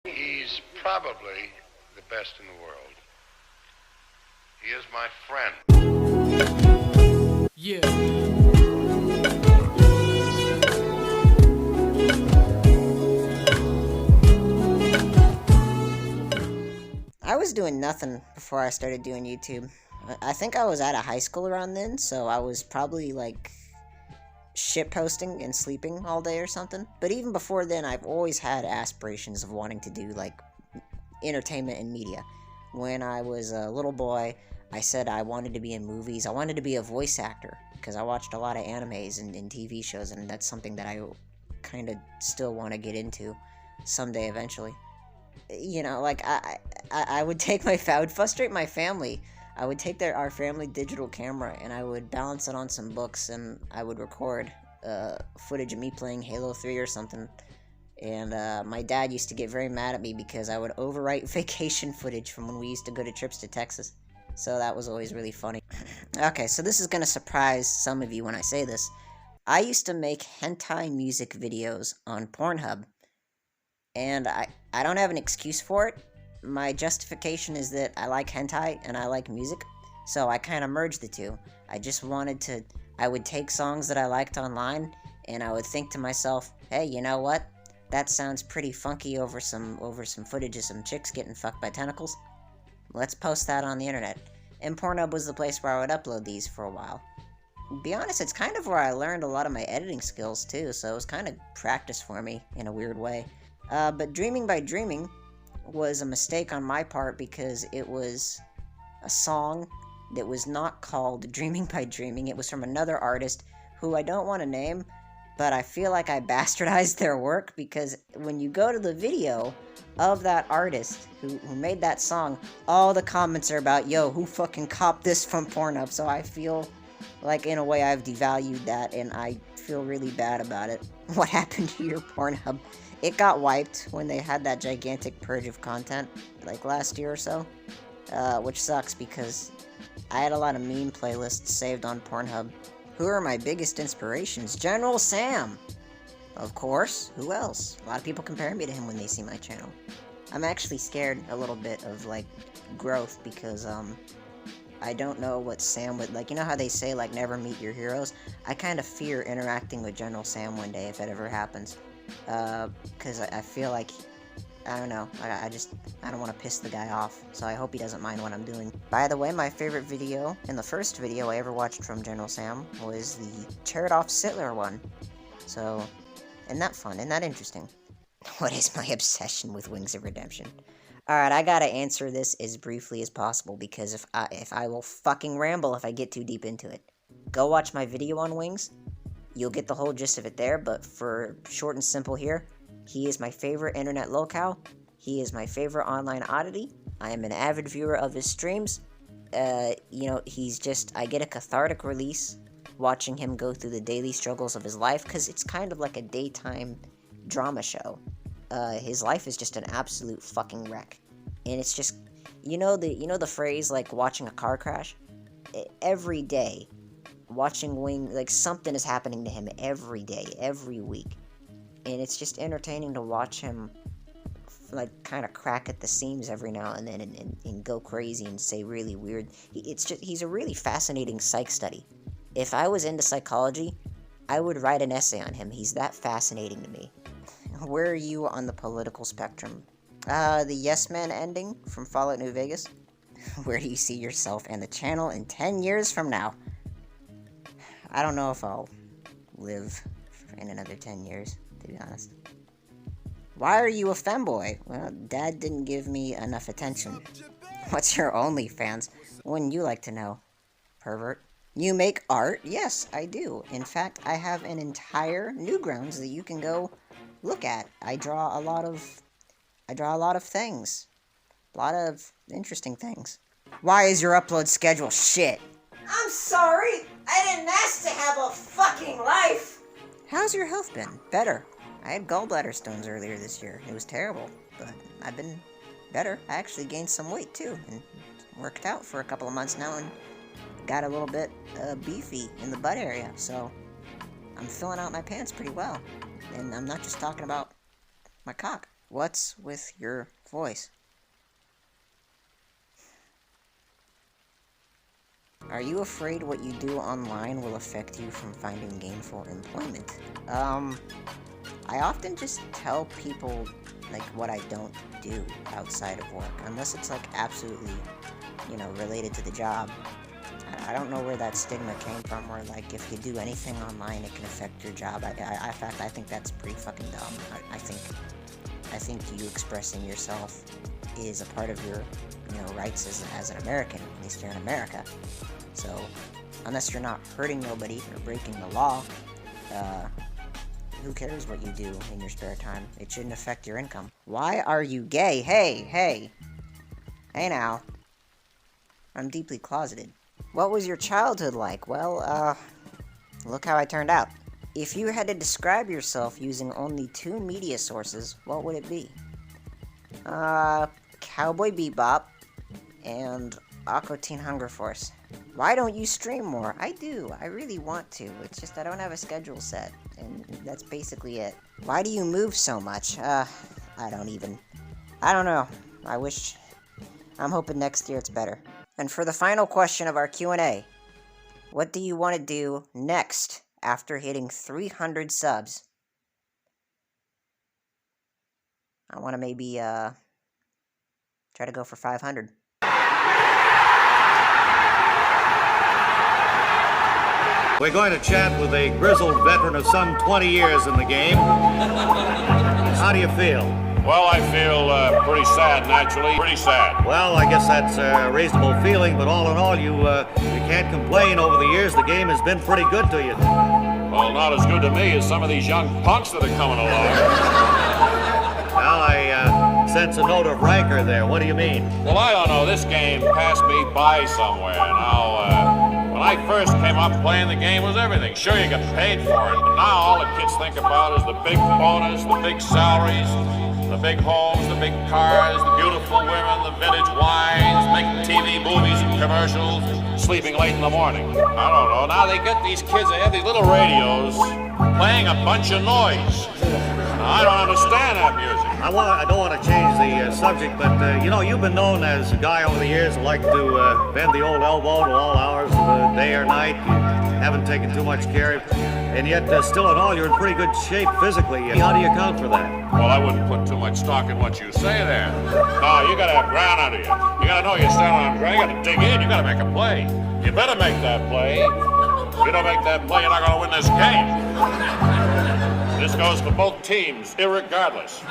He's probably the best in the world. He is my friend. Yeah. I was doing nothing before I started doing YouTube. I think I was out of high school around then, so I was probably like shit posting and sleeping all day or something. But even before then, I've always had aspirations of wanting to do like entertainment and media. When I was a little boy, I said I wanted to be in movies. I wanted to be a voice actor because I watched a lot of animes and TV shows, and that's something that I kind of still want to get into someday eventually. You know, like I would take I would frustrate my family. I would take our family digital camera and I would balance it on some books and I would record footage of me playing Halo 3 or something. And my dad used to get very mad at me because I would overwrite vacation footage from when we used to go to trips to Texas. So that was always really funny. Okay, so this is gonna surprise some of you when I say this. I used to make hentai music videos on Pornhub. And I don't have an excuse for it. My justification is that I like hentai and I like music, so I kind of merged the two. I just wanted to. I would take songs that I liked online, and I would think to myself, "Hey, you know what? That sounds pretty funky over some footage of some chicks getting fucked by tentacles. Let's post that on the internet." And Pornhub was the place where I would upload these for a while. To be honest, it's kind of where I learned a lot of my editing skills too, so it was kind of practice for me in a weird way. But Dreaming by Dreaming was a mistake on my part because it was a song that was not called Dreaming by Dreaming. It was from another artist who I don't want to name, but I feel like I bastardized their work because when you go to the video of that artist who made that song, all the comments are about, yo, who fucking copped this from Pornhub? So I feel like in a way I've devalued that and I feel really bad about it. What happened to your Pornhub? It got wiped when they had that gigantic purge of content, like last year or so, which sucks because I had a lot of meme playlists saved on Pornhub. Who are my biggest inspirations? General Sam! Of course, who else? A lot of people compare me to him when they see my channel. I'm actually scared a little bit of, like, growth because, I don't know what Sam would, like, you know how they say, like, never meet your heroes? I kind of fear interacting with General Sam one day if it ever happens. Because I feel like, I don't know, I don't want to piss the guy off, so I hope he doesn't mind what I'm doing. By the way, my favorite video, and the first video I ever watched from General Sam, was the Cheridov Sittler one. So, isn't that fun? Isn't that interesting? What is my obsession with Wings of Redemption? Alright, I gotta answer this as briefly as possible, because if I will fucking ramble if I get too deep into it. Go watch my video on Wings. You'll get the whole gist of it there, but for short and simple here, he is my favorite internet locale. He is my favorite online oddity. I am an avid viewer of his streams. You know, he's just, I get a cathartic release watching him go through the daily struggles of his life, because it's kind of like a daytime drama show. His life is just an absolute fucking wreck. And it's just, you know the phrase, like, watching a car crash? Every day, watching Wing, like, something is happening to him every day, every week. And it's just entertaining to watch him, like, kind of crack at the seams every now and then and go crazy and say really weird. He's a really fascinating psych study. If I was into psychology, I would write an essay on him. He's that fascinating to me. Where are you on the political spectrum? The Yes Man ending from Fallout New Vegas? Where do you see yourself and the channel in 10 years from now? I don't know if I'll live in another 10 years, to be honest. Why are you a femboy? Well, Dad didn't give me enough attention. What's your OnlyFans? Wouldn't you like to know? Pervert. You make art? Yes, I do. In fact, I have an entire Newgrounds that you can go look at. I draw a lot of things. A lot of interesting things. Why is your upload schedule shit? I'm sorry! I didn't ask to have a fucking life! How's your health been? Better. I had gallbladder stones earlier this year. It was terrible, but I've been better. I actually gained some weight too, and worked out for a couple of months now, and got a little bit beefy in the butt area, so I'm filling out my pants pretty well. And I'm not just talking about my cock. What's with your voice? Are you afraid what you do online will affect you from finding gainful employment? I often just tell people, like, what I don't do outside of work, unless it's, like, absolutely, related to the job. I don't know where that stigma came from, where, like, if you do anything online, it can affect your job. In fact, I think that's pretty fucking dumb. I think you expressing yourself is a part of your, rights as an American, at least you're in America. So, unless you're not hurting nobody or breaking the law, who cares what you do in your spare time? It shouldn't affect your income. Why are you gay? Hey now. I'm deeply closeted. What was your childhood like? Well, look how I turned out. If you had to describe yourself using only 2 media sources, what would it be? Cowboy Bebop and Aqua Teen Hunger Force. Why don't you stream more? I do. I really want to. It's just I don't have a schedule set, and that's basically it. Why do you move so much? I don't know. I'm hoping next year it's better. And for the final question of our Q&A, what do you want to do next after hitting 300 subs? I want to maybe, try to go for 500. We're going to chat with a grizzled veteran of some 20 years in the game. How do you feel? Well, I feel pretty sad, naturally. Pretty sad. Well, I guess that's a reasonable feeling, but all in all, you can't complain. Over the years, the game has been pretty good to you. Well, not as good to me as some of these young punks that are coming along. Well, I sense a note of rancor there. What do you mean? Well, I don't know. This game passed me by somewhere. Now, when I first came up, playing the game was everything. Sure, you got paid for it, but now all the kids think about is the big bonus, the big salaries, the big homes, the big cars, the beautiful women, the vintage wines, making TV movies and commercials, sleeping late in the morning. I don't know. Now they get these kids, they have these little radios playing a bunch of noise. Now, I don't understand that music. I don't want to change the subject, but, you've been known as a guy over the years who liked to bend the old elbow to all hours of the day or night. You haven't taken too much care, and yet, still in all, you're in pretty good shape physically. How do you account for that? Well, I wouldn't put too much stock in what you say there. No, you gotta have ground under you. You gotta know you're standing on ground. You gotta dig in. You gotta make a play. You better make that play. If you don't make that play, you're not gonna win this game. This goes for both teams, irregardless.